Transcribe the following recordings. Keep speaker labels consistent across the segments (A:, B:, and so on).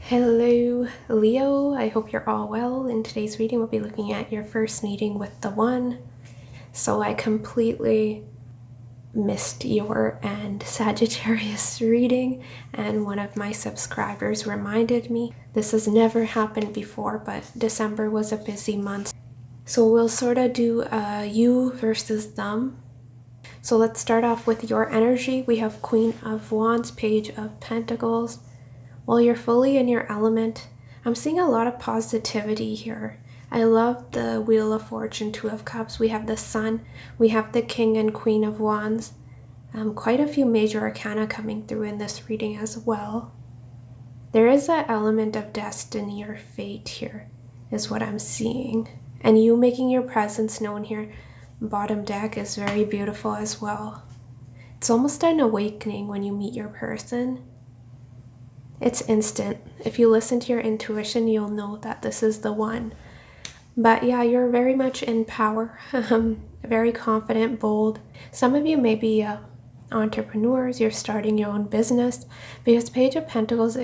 A: Hello, Leo. I hope you're all well. In today's reading, we'll be looking at your first meeting with the One. So I completely missed your and Sagittarius reading, and one of my subscribers reminded me. This has never happened before, but December was a busy month. So we'll sort of do you versus them. So let's start off with your energy. We have Queen of Wands, Page of Pentacles. While you're fully in your element, I'm seeing a lot of positivity here. I love the Wheel of Fortune, Two of Cups. We have the Sun. We have the King and Queen of Wands. Quite a few major arcana coming through in this reading as well. There is an element of destiny or fate here, is what I'm seeing. And you making your presence known here, bottom deck, is very beautiful as well. It's almost an awakening when you meet your person. It's instant. If you listen to your intuition, you'll know that this is the one. But yeah, you're very much in power, very confident, bold. Some of you may be entrepreneurs, you're starting your own business, because Page of Pentacles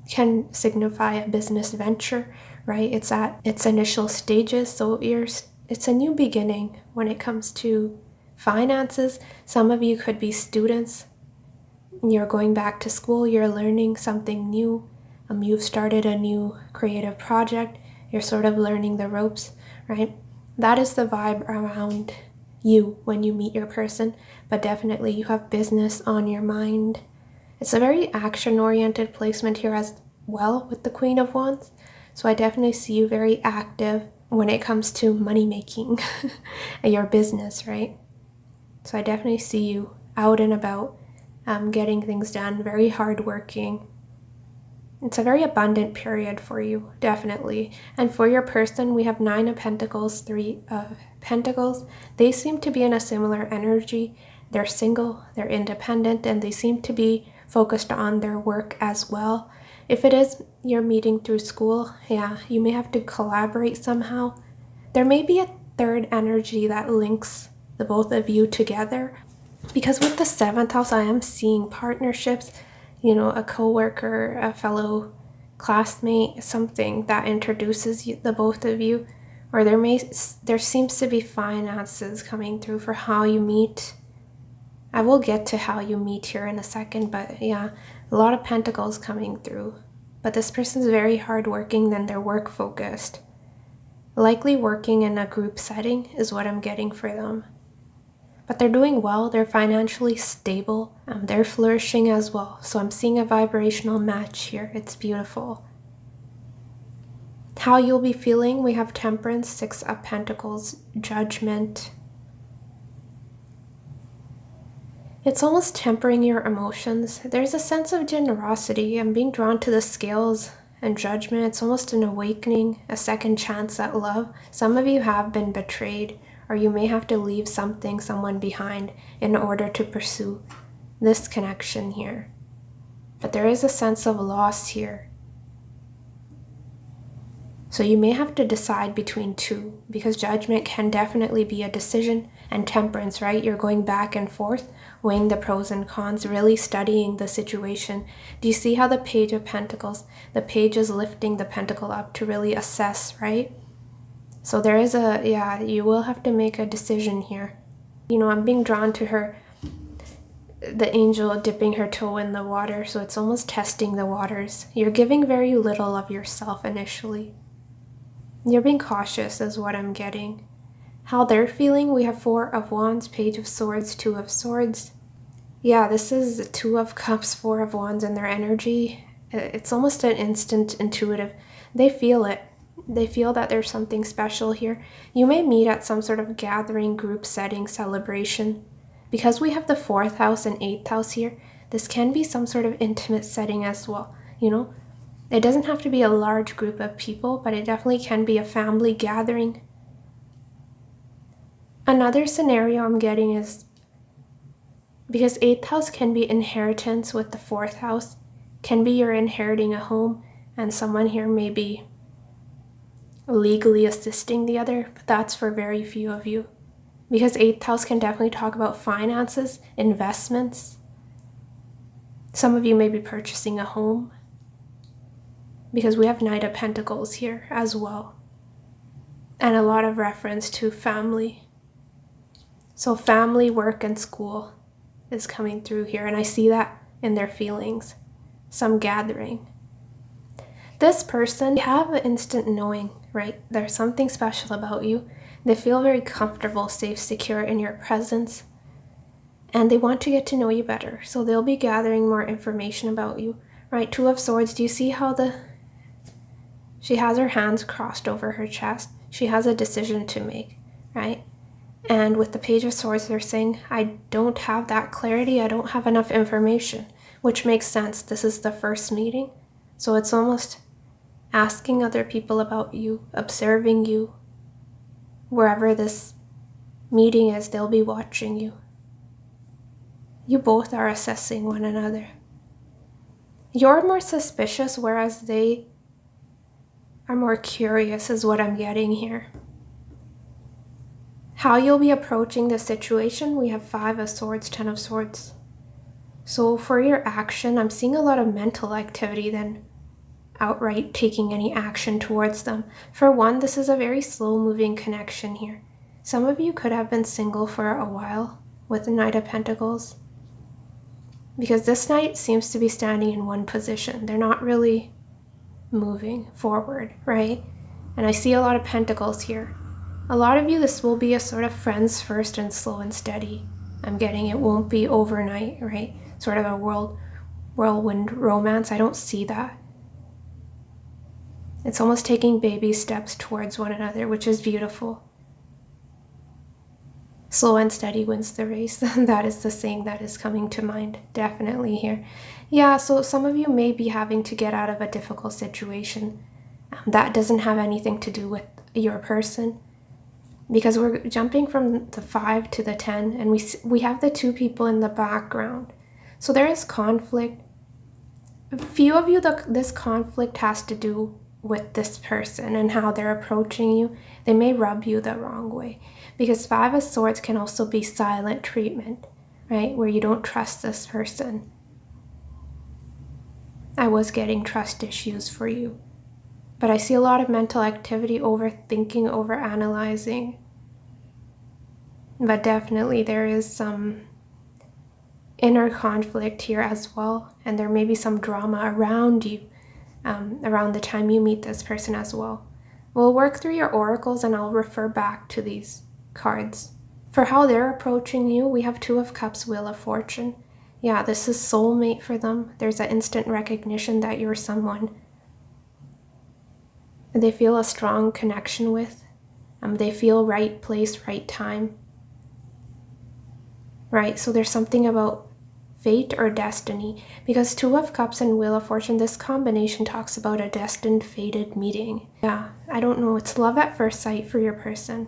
A: can signify a business venture, right? It's at its initial stages, so it's a new beginning when it comes to finances. Some of you could be students. You're going back to school, you're learning something new. You've started a new creative project, you're sort of learning the ropes, right? That is the vibe around you when you meet your person, but definitely you have business on your mind. It's a very action-oriented placement here as well with the Queen of Wands, so I definitely see you very active when it comes to money making and your business, right? So I definitely see you out and about, getting things done, very hardworking. It's a very abundant period for you, definitely. And for your person, we have 9 of Pentacles, 3 of Pentacles. They seem to be in a similar energy. They're single, they're independent, and they seem to be focused on their work as well. If it is you're meeting through school, yeah, you may have to collaborate somehow. There may be a third energy that links the both of you together. Because with the 7th house, I am seeing partnerships, a coworker, a fellow classmate, something that introduces the both of you. Or there seems to be finances coming through for how you meet. I will get to how you meet here in a second, but yeah, a lot of pentacles coming through. But this person's very hardworking, then they're work focused. Likely working in a group setting is what I'm getting for them. But they're doing well, they're financially stable, they're flourishing as well. So I'm seeing a vibrational match here. It's beautiful. How you'll be feeling, we have Temperance, 6 of Pentacles, Judgment. It's almost tempering your emotions. There's a sense of generosity. I'm being drawn to the scales and Judgment. It's almost an awakening, a second chance at love. Some of you have been betrayed, or you may have to leave someone behind in order to pursue this connection here. But there is a sense of loss here. So you may have to decide between two, because Judgment can definitely be a decision, and Temperance, right? You're going back and forth, weighing the pros and cons, really studying the situation. Do you see how the Page of Pentacles, the page is lifting the pentacle up to really assess, right? So there is you will have to make a decision here. I'm being drawn to her, the angel dipping her toe in the water, so it's almost testing the waters. You're giving very little of yourself initially. You're being cautious is what I'm getting. How they're feeling, we have 4 of Wands, Page of Swords, 2 of Swords. Yeah, this is the 2 of Cups, 4 of Wands, and their energy. It's almost an instant intuitive. They feel it. They feel that there's something special here. You may meet at some sort of gathering, group setting, celebration. Because we have the 4th house and 8th house here, this can be some sort of intimate setting as well. It doesn't have to be a large group of people, but it definitely can be a family gathering. Another scenario I'm getting is, because 8th house can be inheritance with the 4th house, can be you're inheriting a home, and someone here may be legally assisting the other, but that's for very few of you. Because 8th house can definitely talk about finances, investments. Some of you may be purchasing a home. because we have Knight of Pentacles here as well. And a lot of reference to family. So family, work, and school is coming through here. And I see that in their feelings. Some gathering. This person, they have an instant knowing, right? There's something special about you. They feel very comfortable, safe, secure in your presence. And they want to get to know you better. So they'll be gathering more information about you, right? Two of Swords, do you see how she has her hands crossed over her chest? She has a decision to make, right? And with the Page of Swords, they're saying, I don't have that clarity. I don't have enough information, which makes sense. This is the first meeting. So it's almost asking other people about you, observing you. Wherever this meeting is, they'll be watching you. You both are assessing one another. You're more suspicious, whereas they are more curious, is what I'm getting here. How you'll be approaching the situation, we have 5 of Swords, 10 of Swords. So for your action, I'm seeing a lot of mental activity than outright taking any action towards them. For one, this is a very slow-moving connection here. Some of you could have been single for a while with the Knight of Pentacles, because this Knight seems to be standing in one position. They're not really moving forward, right? And I see a lot of Pentacles here. A lot of you, this will be a sort of friends first and slow and steady. I'm getting it won't be overnight, right? Sort of a whirlwind romance. I don't see that. It's almost taking baby steps towards one another, which is beautiful. Slow and steady wins the race. That is the saying that is coming to mind definitely here. Yeah, so some of you may be having to get out of a difficult situation. That doesn't have anything to do with your person, because we're jumping from the 5 to the 10, and we have the 2 people in the background. So there is conflict. A few of you, this conflict has to do with this person and how they're approaching you. They may rub you the wrong way, because 5 of Swords can also be silent treatment, right? Where you don't trust this person. I was getting trust issues for you, but I see a lot of mental activity, overthinking, overanalyzing. But definitely there is some inner conflict here as well, and there may be some drama around you around the time you meet this person as well. We'll work through your oracles and I'll refer back to these cards. For how they're approaching you, we have 2 of Cups, Wheel of Fortune. Yeah, this is soulmate for them. There's an instant recognition that you're someone they feel a strong connection with. They feel right place, right time. Right, so there's something about fate or destiny, because 2 of Cups and Wheel of Fortune, this combination talks about a destined, fated meeting. Yeah, I don't know, it's love at first sight for your person.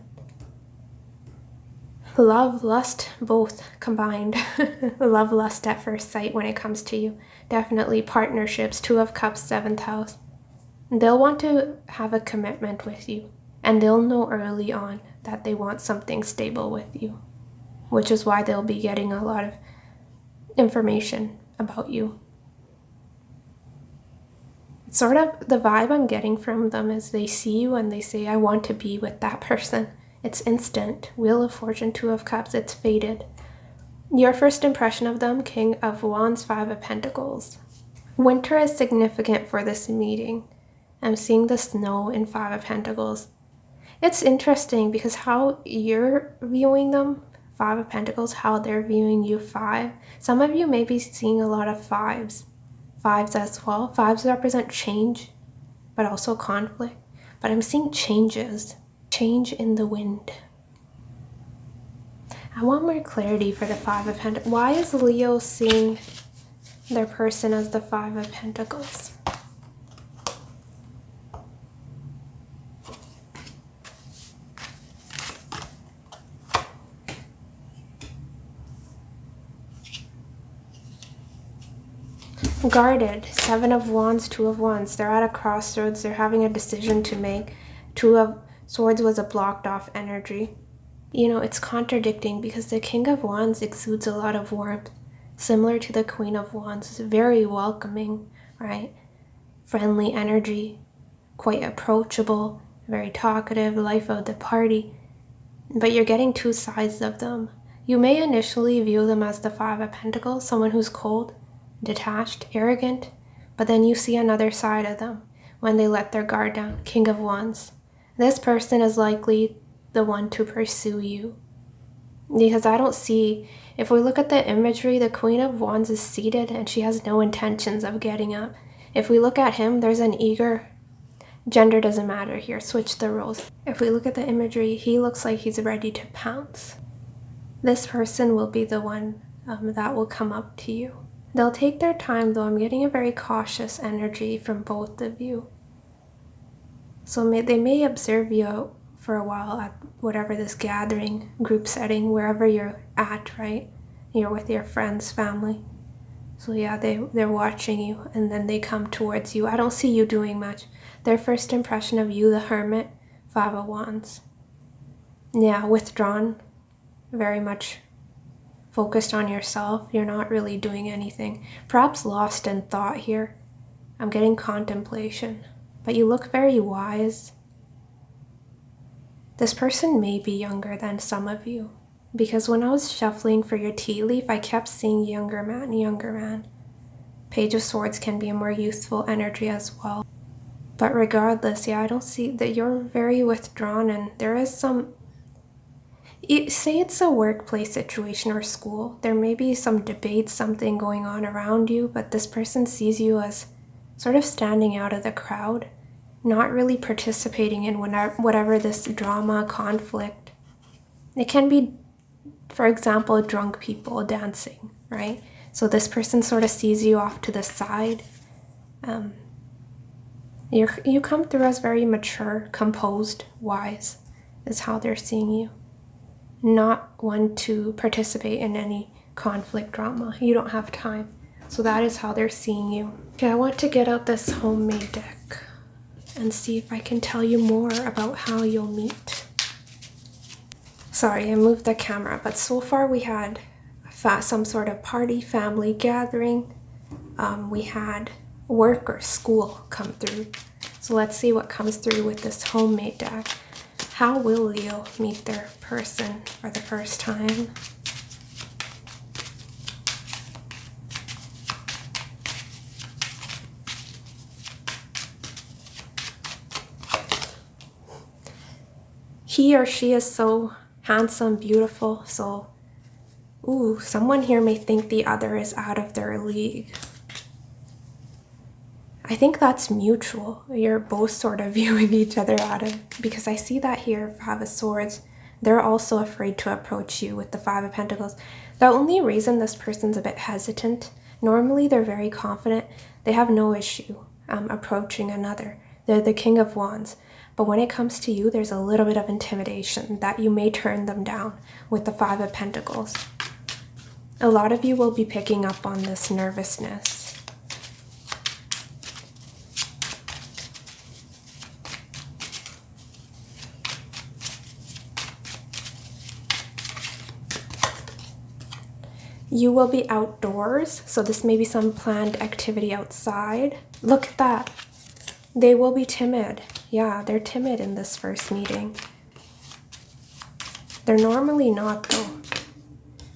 A: Love, lust, both combined. Love, lust at first sight when it comes to you. Definitely partnerships, 2 of Cups, 7th house. They'll want to have a commitment with you, and they'll know early on that they want something stable with you, which is why they'll be getting a lot of information about you. It's sort of the vibe I'm getting from them is they see you and they say, I want to be with that person. It's instant. Wheel of Fortune, 2 of Cups, it's fated. Your first impression of them, King of Wands, 5 of Pentacles. Winter is significant for this meeting. I'm seeing the snow in 5 of Pentacles. It's interesting because how you're viewing them, 5 of Pentacles, how they're viewing you, 5. Some of you may be seeing a lot of 5s. 5s as well. 5s represent change, but also conflict. But I'm seeing changes. Change in the wind. I want more clarity for the 5 of Pentacles. Why is Leo seeing their person as the 5 of Pentacles? Guarded, 7 of Wands, 2 of Wands. They're at a crossroads. They're having a decision to make. 2 of Swords was a blocked off energy. You know, it's contradicting because the King of Wands exudes a lot of warmth, similar to the Queen of Wands. It's very welcoming, right? friendly energy, quite approachable, very talkative, life of the party. But you're getting two sides of them. You may initially view them as the Five of Pentacles, someone who's cold, detached, arrogant, but then you see another side of them when they let their guard down, King of Wands. This person is likely the one to pursue you. Because I don't see, if we look at the imagery, the Queen of Wands is seated and she has no intentions of getting up. If we look at him, there's an eager, gender doesn't matter here, switch the roles. If we look at the imagery, he looks like he's ready to pounce. This person will be the one that will come up to you. They'll take their time though. I'm getting a very cautious energy from both of you. So they may observe you for a while at whatever this gathering, group setting, wherever you're at, right? You're with your friends, family. So yeah, they're watching you and then they come towards you. I don't see you doing much. Their first impression of you, the Hermit, Five of Wands. Yeah, withdrawn, very much focused on yourself. You're not really doing anything. Perhaps lost in thought here. I'm getting contemplation. But you look very wise. This person may be younger than some of you. Because when I was shuffling for your tea leaf, I kept seeing younger man, younger man. Page of Swords can be a more youthful energy as well. But regardless, yeah, I don't see that you're very withdrawn and there is some, say it's a workplace situation or school, there may be some debate, something going on around you, but this person sees you as sort of standing out of the crowd, not really participating in whatever this drama, conflict. It can be, for example, drunk people dancing, right? So this person sort of sees you off to the side. You come through as very mature, composed, wise, is how they're seeing you. Not one to participate in any conflict drama. You don't have time. So that is how they're seeing you. Okay, I want to get out this homemade deck and see if I can tell you more about how you'll meet. Sorry, I moved the camera, but so far we had some sort of party, family gathering. We had work or school come through. So let's see what comes through with this homemade deck. How will Leo meet their person for the first time? He or she is so handsome, beautiful, so someone here may think the other is out of their league. I think that's mutual. You're both sort of viewing each other out of, because I see that here, Five of Swords. They're also afraid to approach you with the Five of Pentacles. The only reason this person's a bit hesitant, normally they're very confident. They have no issue approaching another. They're the King of Wands. But when it comes to you, there's a little bit of intimidation that you may turn them down with the Five of Pentacles. A lot of you will be picking up on this nervousness. You will be outdoors, so this may be some planned activity outside. Look at that. They will be timid. Yeah, they're timid in this first meeting. They're normally not, though.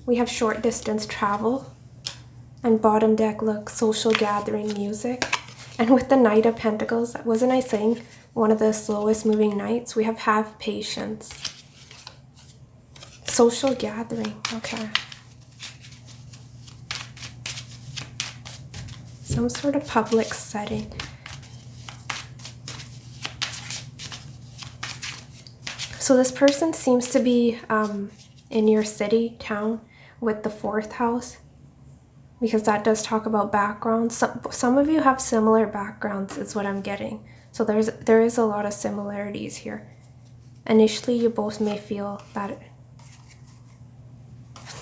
A: We have short distance travel. And bottom deck, look, social gathering music. And with the Knight of Pentacles, wasn't I saying one of the slowest moving knights? We have patience. Social gathering, okay. Some sort of public setting. So this person seems to be in your city, town, with the 4th house, because that does talk about backgrounds. Some of you have similar backgrounds is what I'm getting. So there is a lot of similarities here. Initially, you both may feel that,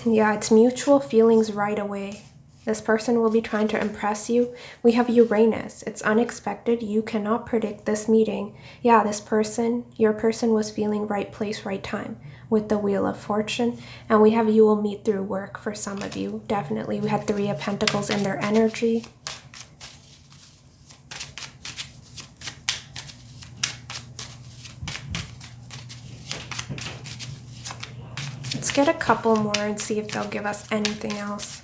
A: yeah, it's mutual feelings right away. This person will be trying to impress you. We have Uranus. It's unexpected. You cannot predict this meeting. Yeah, this person, your person was feeling right place, right time with the Wheel of Fortune. And we have you will meet through work for some of you. Definitely. We had 3 of Pentacles in their energy. get a couple more and see if they'll give us anything else.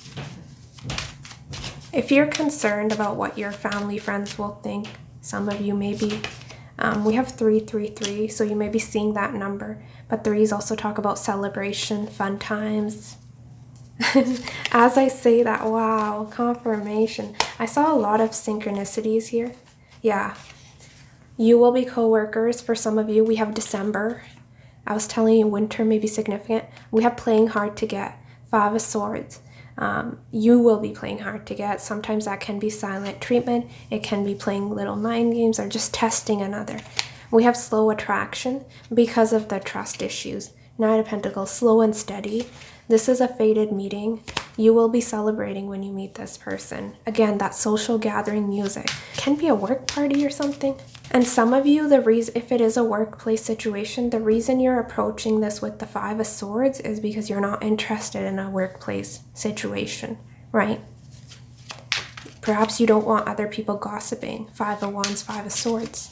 A: If you're concerned about what your family, friends will think, some of you may be. We have 333, so you may be seeing that number. But threes also talk about celebration, fun times. As I say that, wow, confirmation. I saw a lot of synchronicities here. Yeah. You will be co-workers. For some of you, we have December. I was telling you winter may be significant. We have playing hard to get. 5 of Swords. You will be playing hard to get. Sometimes that can be silent treatment. It can be playing little mind games or just testing another. We have slow attraction because of the trust issues. 9 of Pentacles, slow and steady. This is a fated meeting. You will be celebrating when you meet this person. Again, that social gathering music. Can be a work party or something. And some of you, if it is a workplace situation, the reason you're approaching this with the 5 of Swords is because you're not interested in a workplace situation, right? Perhaps you don't want other people gossiping. 5 of Wands, 5 of Swords.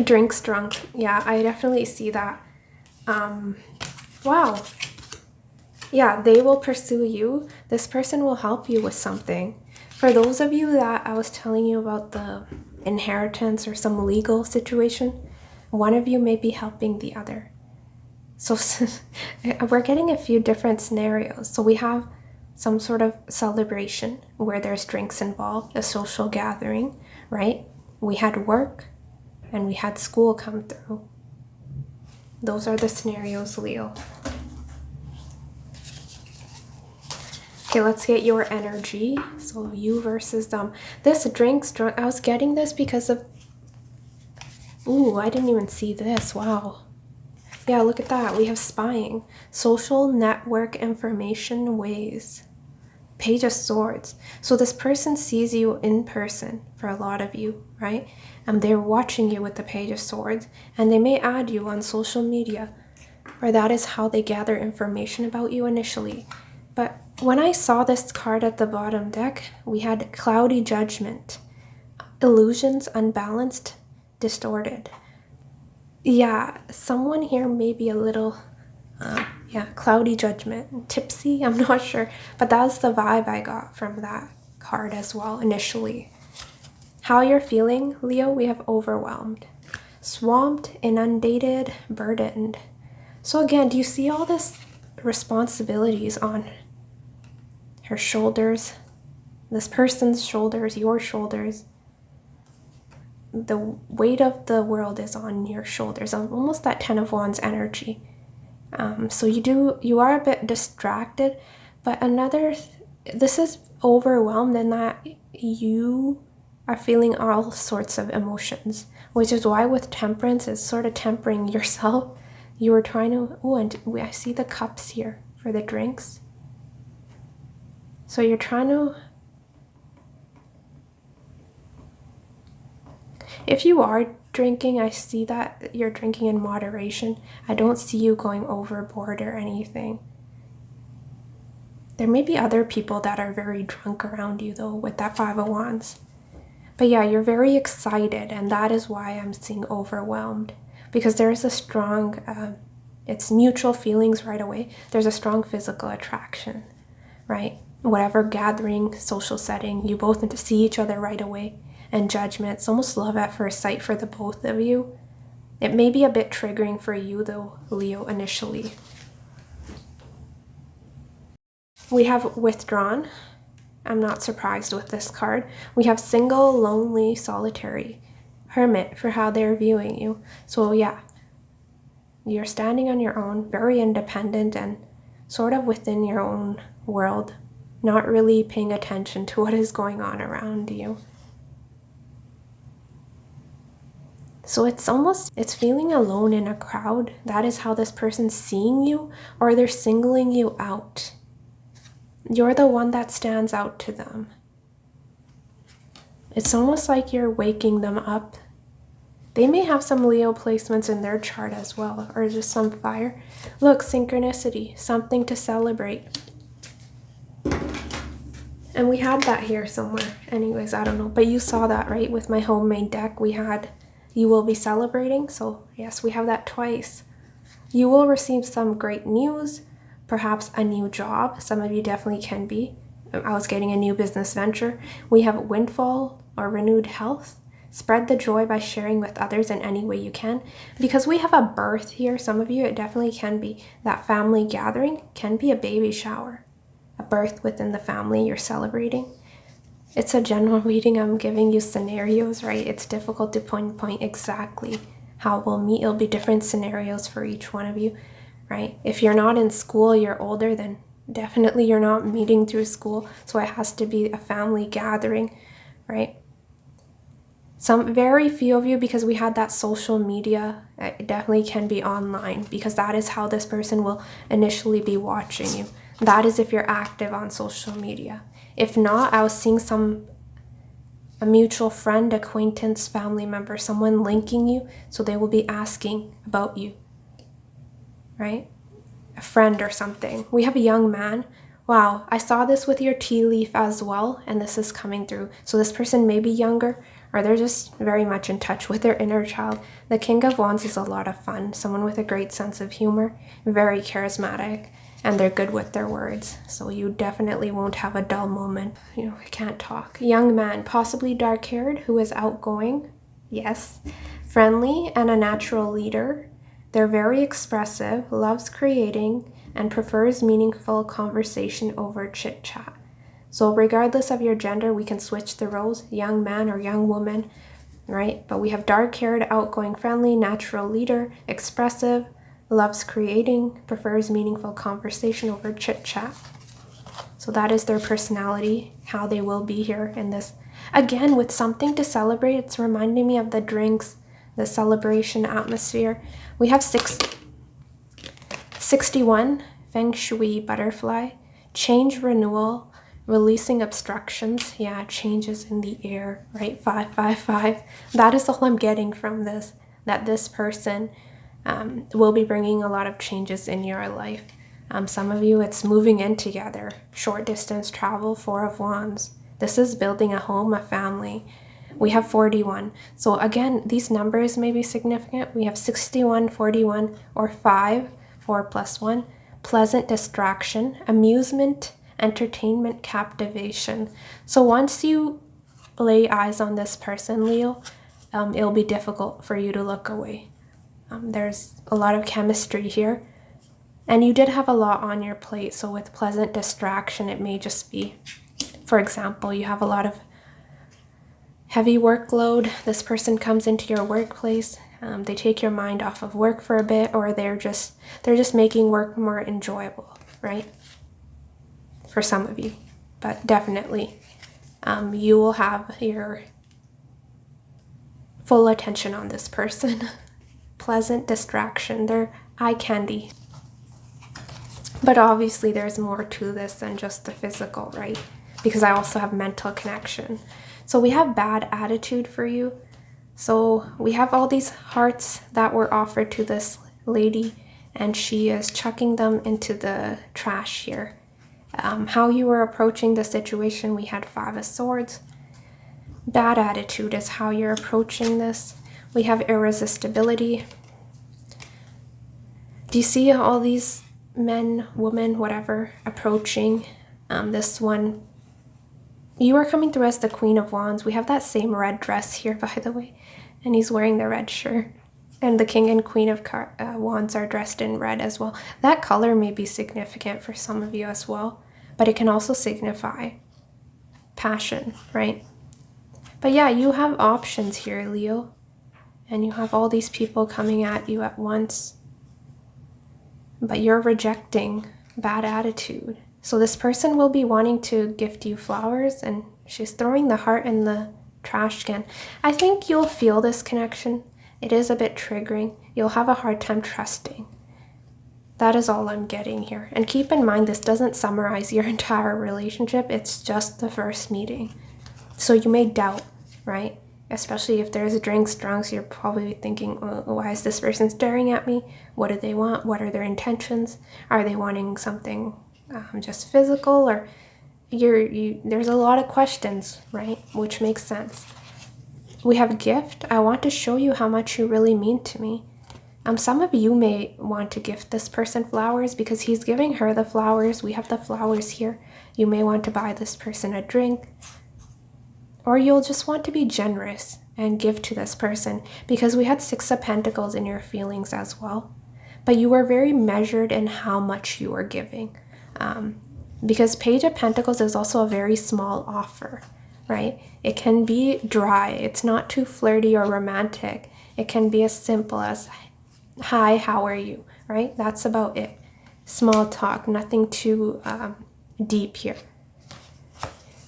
A: Drinks drunk. Yeah, I definitely see that. Wow. Yeah, they will pursue you. This person will help you with something. For those of you that I was telling you about the inheritance or some legal situation, one of you may be helping the other. So we're getting a few different scenarios. So we have some sort of celebration where there's drinks involved, a social gathering, right? We had work and we had school come through. Those are the scenarios, Leo. Okay, let's get your energy. So you versus them. This drinks drunk. I was getting this because of... Ooh, I didn't even see this. Wow. Yeah, look at that. We have spying. Social network information ways. Page of Swords. So this person sees you in person for a lot of you, right? And they're watching you with the Page of Swords. And they may add you on social media. Or that is how they gather information about you initially. But when I saw this card at the bottom deck, we had cloudy judgment. Illusions, unbalanced, distorted. Yeah, someone here may be a little... cloudy judgment, tipsy, I'm not sure, but that's the vibe I got from that card as well initially. How you're feeling, Leo, we have overwhelmed, swamped, inundated, burdened. So again, do you see all this responsibilities on her shoulders, this person's shoulders, your shoulders? The weight of the world is on your shoulders, almost that 10 of Wands energy. So you are a bit distracted, but this is overwhelmed in that you are feeling all sorts of emotions, which is why with Temperance is sort of tempering yourself. You were trying to, and I see the cups here for the drinks. So you're trying to, if you are drinking, I see that you're drinking in moderation. I don't see you going overboard or anything. There may be other people that are very drunk around you though with that 5 of Wands. But yeah, you're very excited, and that is why I'm seeing overwhelmed. Because there is a strong, it's mutual feelings right away. There's a strong physical attraction, right? Whatever gathering, social setting, you both need to see each other right away. And judgment, it's almost love at first sight for the both of you. It may be a bit triggering for you though, Leo, initially. We have withdrawn. I'm not surprised with this card. We have single, lonely, solitary, hermit for how they're viewing you. So yeah, you're standing on your own, very independent and sort of within your own world, not really paying attention to what is going on around you. So it's feeling alone in a crowd. That is how this person's seeing you, or they're singling you out. You're the one that stands out to them. It's almost like you're waking them up. They may have some Leo placements in their chart as well, or just some fire. Look, synchronicity, something to celebrate. And we had that here somewhere. Anyways, I don't know. But you saw that, right? With my homemade deck, we had you will be celebrating. So yes, we have that twice. You will receive some great news, perhaps a new job. Some of you definitely can be. I was getting a new business venture. We have windfall or renewed health. Spread the joy by sharing with others in any way you can. Because we have a birth here, some of you, it definitely can be that family gathering, can be a baby shower. A birth within the family you're celebrating. It's a general reading. I'm giving you scenarios, right? It's difficult to pinpoint exactly how we'll meet. It'll be different scenarios for each one of you, right? If you're not in school, you're older, then definitely you're not meeting through school. So it has to be a family gathering, right? Some very few of you, because we had that social media, it definitely can be online, because that is how this person will initially be watching you. That is if you're active on social media. If not, I was seeing a mutual friend, acquaintance, family member, someone linking you, so they will be asking about you, right? A friend or something. We have a young man. Wow, I saw this with your tea leaf as well, and this is coming through. So this person may be younger, or they're just very much in touch with their inner child. The King of Wands is a lot of fun. Someone with a great sense of humor, very charismatic, and they're good with their words. So you definitely won't have a dull moment. I can't talk. Young man, possibly dark-haired, who is outgoing. Yes. Friendly and a natural leader. They're very expressive, loves creating, and prefers meaningful conversation over chit-chat. So regardless of your gender, we can switch the roles, young man or young woman, right? But we have dark-haired, outgoing, friendly, natural leader, expressive, loves creating, prefers meaningful conversation over chit-chat. So that is their personality, how they will be here in this. Again, with something to celebrate, it's reminding me of the drinks, the celebration atmosphere. We have 61, Feng Shui butterfly, change, renewal, releasing obstructions. Yeah, changes in the air, right? 555. That is all I'm getting from this, that this person will be bringing a lot of changes in your life. Some of you, it's moving in together, short distance travel, 4 of Wands. This is building a home, a family. We have 41. So again, these numbers may be significant. We have 61, 41, or 5, 4 plus 1. Pleasant distraction, amusement, entertainment, captivation. So once you lay eyes on this person, Leo, it'll be difficult for you to look away. There's a lot of chemistry here. And you did have a lot on your plate. So with pleasant distraction, it may just be, for example, you have a lot of heavy workload. This person comes into your workplace. They take your mind off of work for a bit, or they're just making work more enjoyable, right? For some of you, but definitely you will have your full attention on this person. Pleasant distraction, they're eye candy. But obviously there's more to this than just the physical, right? Because I also have mental connection. So we have bad attitude for you. So we have all these hearts that were offered to this lady, and she is chucking them into the trash here. How you were approaching the situation, we had 5 of Swords. Bad attitude is how you're approaching this. We have irresistibility. Do you see all these men, women, whatever, approaching this one? You are coming through as the Queen of Wands. We have that same red dress here, by the way, and he's wearing the red shirt. And the King and Queen of Wands are dressed in red as well. That color may be significant for some of you as well, but it can also signify passion, right? But yeah, you have options here, Leo, and you have all these people coming at you at once, but you're rejecting bad attitude. So this person will be wanting to gift you flowers, and she's throwing the heart in the trash can. I think you'll feel this connection. It is a bit triggering. You'll have a hard time trusting. That is all I'm getting here. And keep in mind, this doesn't summarize your entire relationship. It's just the first meeting. So you may doubt, right? Especially if there's drinks, drunks, you're probably thinking, why is this person staring at me? What do they want? What are their intentions? Are they wanting something just physical? Or there's a lot of questions, right? Which makes sense. We have a gift. I want to show you how much you really mean to me. Some of you may want to gift this person flowers because he's giving her the flowers. We have the flowers here. You may want to buy this person a drink. Or you'll just want to be generous and give to this person because we had 6 of Pentacles in your feelings as well. But you were very measured in how much you were giving. Because Page of Pentacles is also a very small offer, right? It can be dry. It's not too flirty or romantic. It can be as simple as, hi, how are you, right? That's about it. Small talk, nothing too deep here.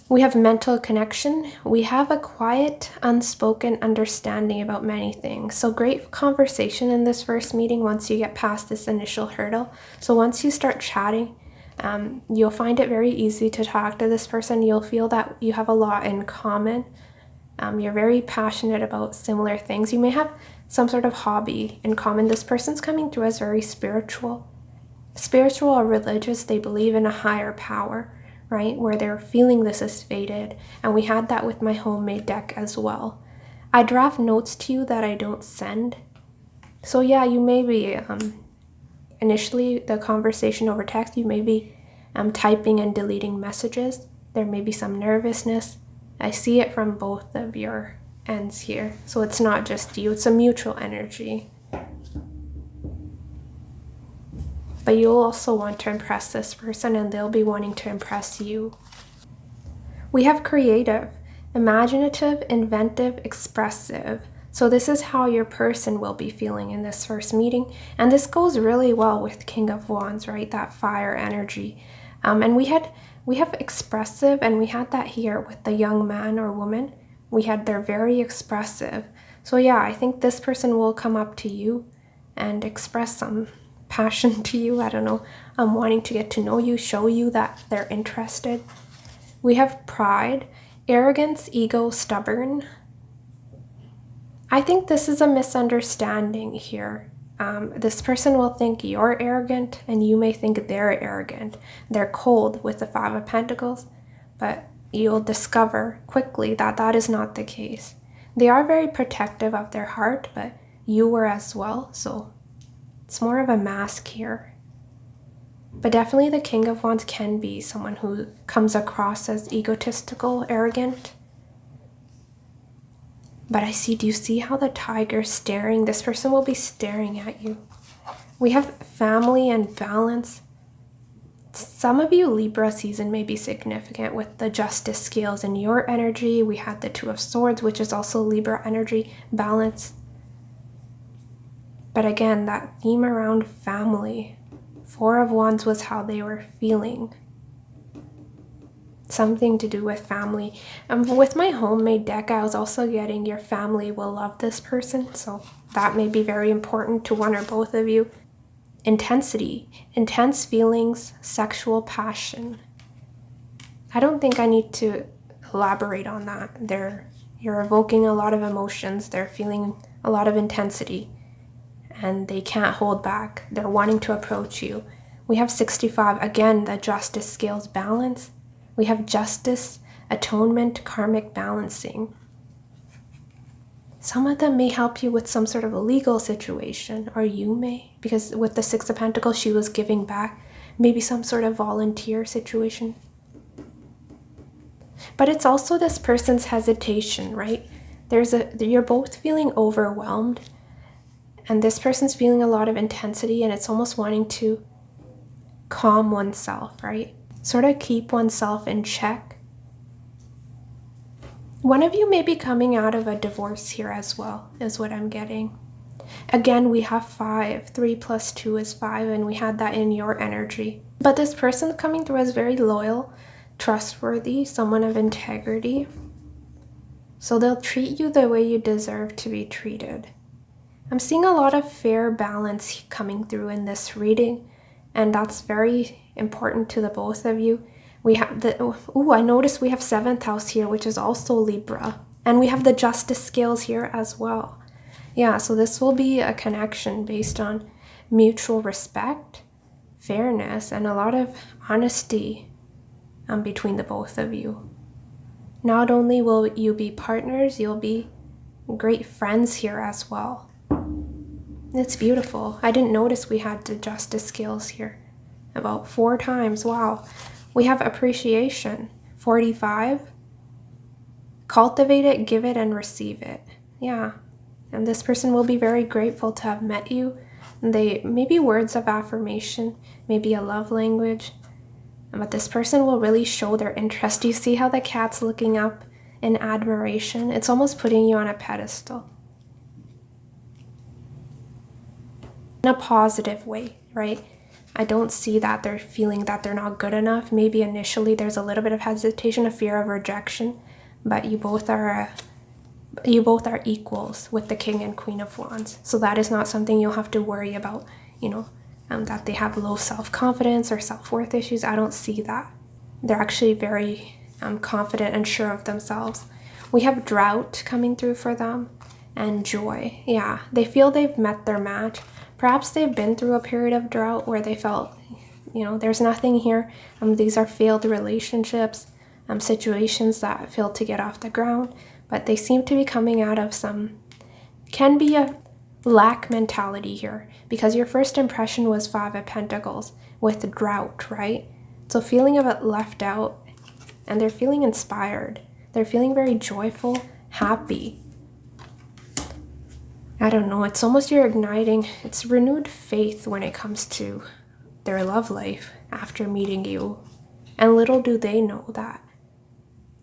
A: We have mental connection. We have a quiet, unspoken understanding about many things. So great conversation in this first meeting once you get past this initial hurdle. So once you start chatting, you'll find it very easy to talk to this person. You'll feel that you have a lot in common. You're very passionate about similar things. You may have some sort of hobby in common. This person's coming through as very spiritual or religious. They believe in a higher power, right? Where they're feeling this is fated. And we had that with my homemade deck as well. I draft notes to you that I don't send. So yeah, you may be, initially the conversation over text, you may be typing and deleting messages. There may be some nervousness. I see it from both of your ends here. So it's not just you, it's a mutual energy. But you'll also want to impress this person and they'll be wanting to impress you. We have creative, imaginative, inventive, expressive. So this is how your person will be feeling in this first meeting. And this goes really well with King of Wands, right? That fire energy. And we have expressive, and we had that here with the young man or woman. They're very expressive. So yeah, I think this person will come up to you and express some passion to you. I don't know, wanting to get to know you, show you that they're interested. We have pride, arrogance, ego, stubborn. I think this is a misunderstanding here. This person will think you're arrogant and you may think they're arrogant. They're cold with the 5 of Pentacles, but you'll discover quickly that that is not the case. They are very protective of their heart, but you were as well, so it's more of a mask here. But definitely the King of Wands can be someone who comes across as egotistical, arrogant. But do you see how the tiger's staring? This person will be staring at you. We have family and balance. Some of you Libra season may be significant with the justice scales in your energy. We had the 2 of Swords, which is also Libra energy, balance. But again, that theme around family. 4 of Wands was how they were feeling. Something to do with family. With my homemade deck, I was also getting your family will love this person. So that may be very important to one or both of you. Intensity, intense feelings, sexual passion. I don't think I need to elaborate on that. You're evoking a lot of emotions. They're feeling a lot of intensity and they can't hold back. They're wanting to approach you. We have 65, again, the justice scales balance. We have justice, atonement, karmic balancing. Some of them may help you with some sort of a legal situation, or you may, because with the 6 of Pentacles, she was giving back, maybe some sort of volunteer situation. But it's also this person's hesitation, right? You're both feeling overwhelmed, and this person's feeling a lot of intensity, and it's almost wanting to calm oneself, right? Sort of keep oneself in check. One of you may be coming out of a divorce here as well, is what I'm getting. Again, we have 5. 3 plus 2 is 5, and we had that in your energy. But this person coming through is very loyal, trustworthy, someone of integrity. So they'll treat you the way you deserve to be treated. I'm seeing a lot of fair balance coming through in this reading, and that's very important to the both of you. We have I noticed we have 7th house here, which is also Libra. And we have the justice scales here as well. Yeah, so this will be a connection based on mutual respect, fairness, and a lot of honesty. between the both of you. Not only will you be partners, you'll be great friends here as well. It's beautiful. I didn't notice we had the justice scales here. About 4 times. Wow. We have appreciation. 45. Cultivate it, give it, and receive it. Yeah. And this person will be very grateful to have met you. They maybe words of affirmation, maybe a love language. But this person will really show their interest. You see how the cat's looking up in admiration? It's almost putting you on a pedestal. In a positive way, right? I don't see that they're feeling that they're not good enough. Maybe initially there's a little bit of hesitation, a fear of rejection, but you both are equals with the King and Queen of Wands. So that is not something you'll have to worry about, that they have low self-confidence or self-worth issues. I don't see that. They're actually very confident and sure of themselves. We have drought coming through for them and joy. Yeah, they feel they've met their match. Perhaps they've been through a period of drought where they felt, there's nothing here. These are failed relationships, situations that failed to get off the ground, but they seem to be coming out of can be a lack mentality here, because your first impression was 5 of Pentacles with drought, right? So feeling of it left out, and they're feeling inspired. They're feeling very joyful, happy. I don't know, it's almost you're igniting, it's renewed faith when it comes to their love life after meeting you. And little do they know that,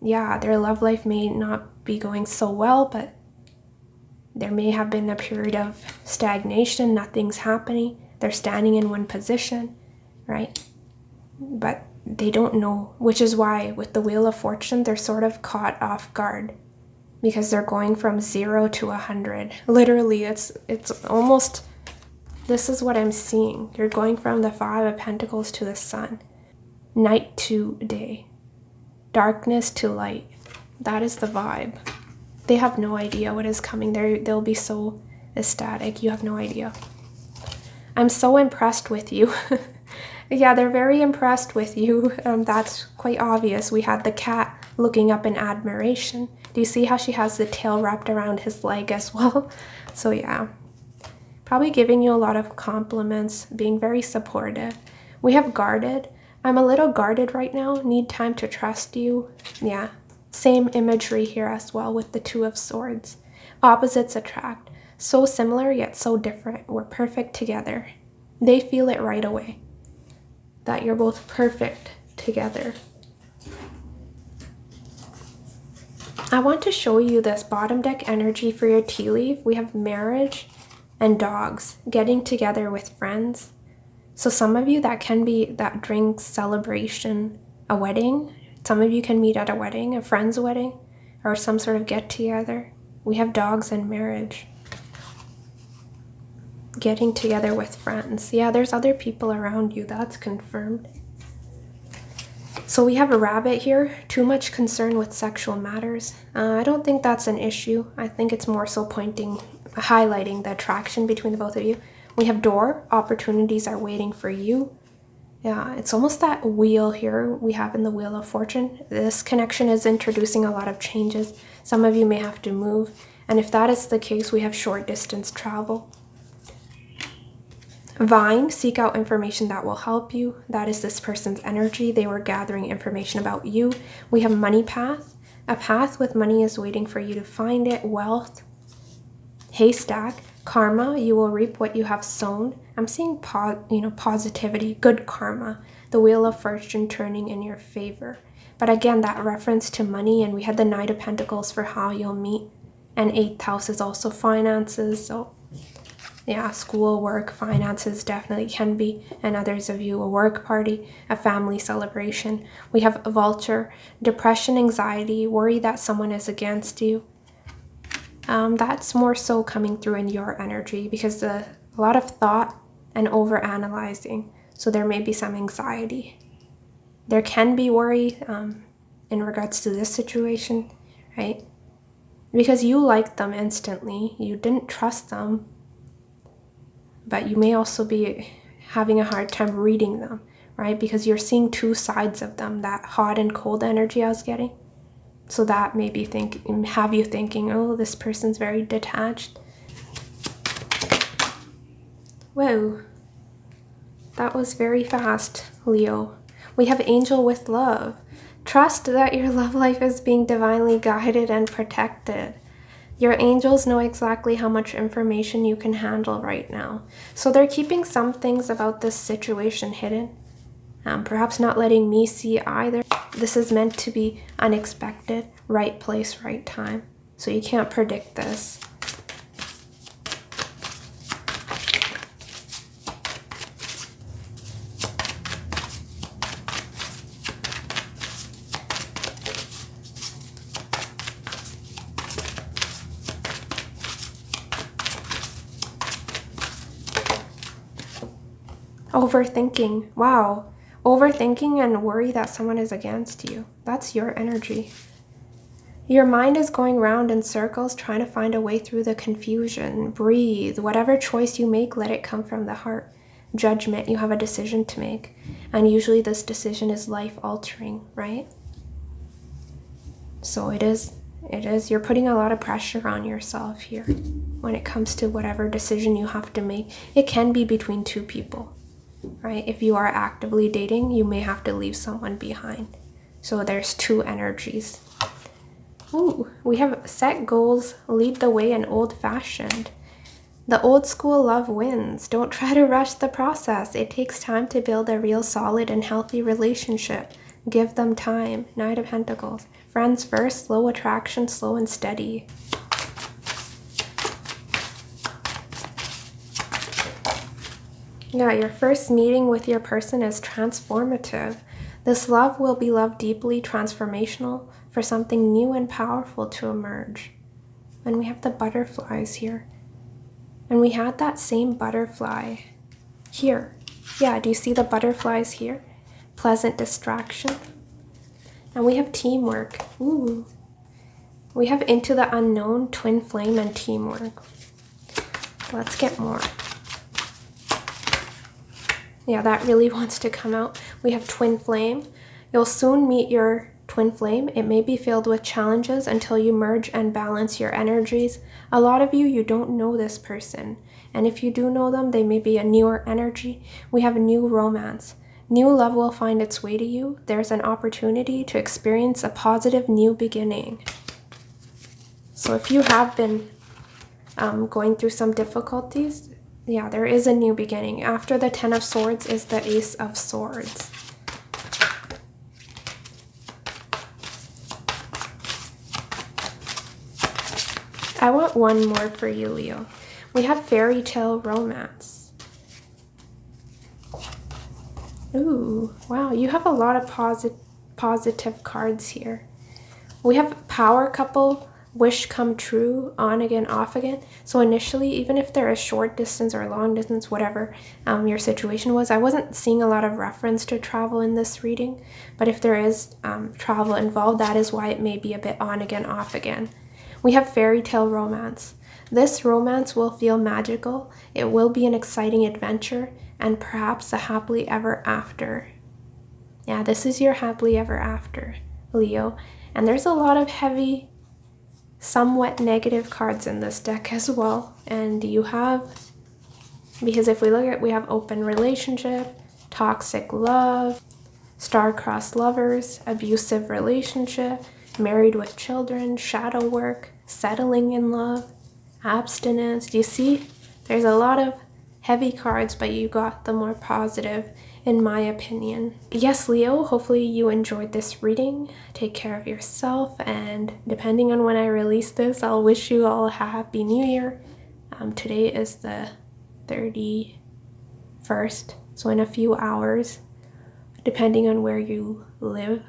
A: yeah, their love life may not be going so well, but there may have been a period of stagnation, nothing's happening, they're standing in one position, right? But they don't know, which is why with the Wheel of Fortune, they're sort of caught off guard, because they're going from 0 to 100. Literally, it's almost, this is what I'm seeing. You're going from the 5 of Pentacles to the Sun, night to day, darkness to light. That is the vibe. They have no idea what is coming. They'll be so ecstatic. You have no idea. I'm so impressed with you. Yeah, they're very impressed with you. That's quite obvious. We had the cat looking up in admiration. Do you see how she has the tail wrapped around his leg as well? So yeah, probably giving you a lot of compliments, being very supportive. We have guarded. I'm a little guarded right now. Need time to trust you. Yeah, same imagery here as well with the 2 of Swords. Opposites attract. So similar yet so different. We're perfect together. They feel it right away, that you're both perfect together. I want to show you this bottom deck energy for your tea leaf. We have marriage and dogs, getting together with friends. So some of you, that can be that drinks, celebration, a wedding. Some of you can meet at a wedding, a friend's wedding, or some sort of get together. We have dogs and marriage. Getting together with friends. Yeah, there's other people around you, that's confirmed. So we have a rabbit here, too much concern with sexual matters. I don't think that's an issue. I think it's more so highlighting the attraction between the both of you. We have door, opportunities are waiting for you. Yeah, it's almost that wheel here we have in the Wheel of Fortune. This connection is introducing a lot of changes. Some of you may have to move. And if that is the case, we have short distance travel. Vine, seek out information that will help you. That is this person's energy. They were gathering information about you. We have money path. A path with money is waiting for you to find it. Wealth. Haystack. Karma, you will reap what you have sown. I'm seeing positivity, good karma. The Wheel of Fortune turning in your favor. But again, that reference to money, and we had the Knight of Pentacles for how you'll meet. And 8th house is also finances. So yeah, school, work, finances definitely can be. And others of you, a work party, a family celebration. We have a Vulture, depression, anxiety, worry that someone is against you. That's more so coming through in your energy, because a lot of thought and over-analyzing. So there may be some anxiety. There can be worry in regards to this situation, right? Because you liked them instantly. You didn't trust them. But you may also be having a hard time reading them, right? Because you're seeing two sides of them, that hot and cold energy I was getting. So that may be have you thinking, oh, this person's very detached. Whoa, that was very fast, Leo. We have angel with love. Trust that your love life is being divinely guided and protected. Your angels know exactly how much information you can handle right now. So they're keeping some things about this situation hidden. Perhaps not letting me see either. This is meant to be unexpected, right place, right time. So you can't predict this. Overthinking. Wow. Overthinking and worry that someone is against you. That's your energy. Your mind is going round in circles trying to find a way through the confusion. Breathe. Whatever choice you make, let it come from the heart. Judgment, you have a decision to make. And usually this decision is life-altering, right? So it is. You're putting a lot of pressure on yourself here when it comes to whatever decision you have to make. It can be between two people, right? If you are actively dating, you may have to leave someone behind. So there's two energies. Ooh, we have set goals, lead the way, and old-fashioned. The old school love wins. Don't try to rush the process. It takes time to build a real solid and healthy relationship. Give them time. Knight of Pentacles. Friends first, slow attraction, slow and steady. Yeah, your first meeting with your person is transformative. This love will be loved deeply, transformational, for something new and powerful to emerge. And we have the butterflies here. And we had that same butterfly here. Yeah, do you see the butterflies here? Pleasant distraction. And we have teamwork. Ooh. We have into the unknown, twin flame, and teamwork. Let's get more. Yeah, that really wants to come out. We have twin flame. You'll soon meet your twin flame. It may be filled with challenges until you merge and balance your energies. A lot of you don't know this person. And if you do know them, they may be a newer energy. We have a new romance. New love will find its way to you. There's an opportunity to experience a positive new beginning. So if you have been going through some difficulties, yeah, there is a new beginning. After the Ten of Swords is the Ace of Swords. I want one more for you, Leo. We have fairy tale romance. Ooh, wow, you have a lot of positive cards here. We have power couple, wish come true, on again, off again. So initially, even if there is short distance or long distance, whatever your situation was, I wasn't seeing a lot of reference to travel in this reading. But if there is travel involved, that is why it may be a bit on again, off again. We have fairy tale romance. This romance will feel magical. It will be an exciting adventure and perhaps a happily ever after. Yeah, this is your happily ever after, Leo. And there's a lot of heavy, somewhat negative cards in this deck as well. And you have, because if we look at, we have open relationship, toxic love, star-crossed lovers, abusive relationship, married with children, shadow work, settling in love, abstinence. Do you see? There's a lot of heavy cards, but you got the more positive, in my opinion. Yes, Leo, hopefully you enjoyed this reading. Take care of yourself, and depending on when I release this, I'll wish you all a happy new year. Today is the 31st, so in a few hours, depending on where you live,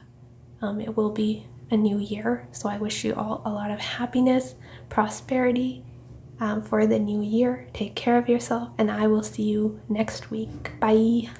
A: it will be a new year. So I wish you all a lot of happiness, prosperity for the new year. Take care of yourself, and I will see you next week. Bye.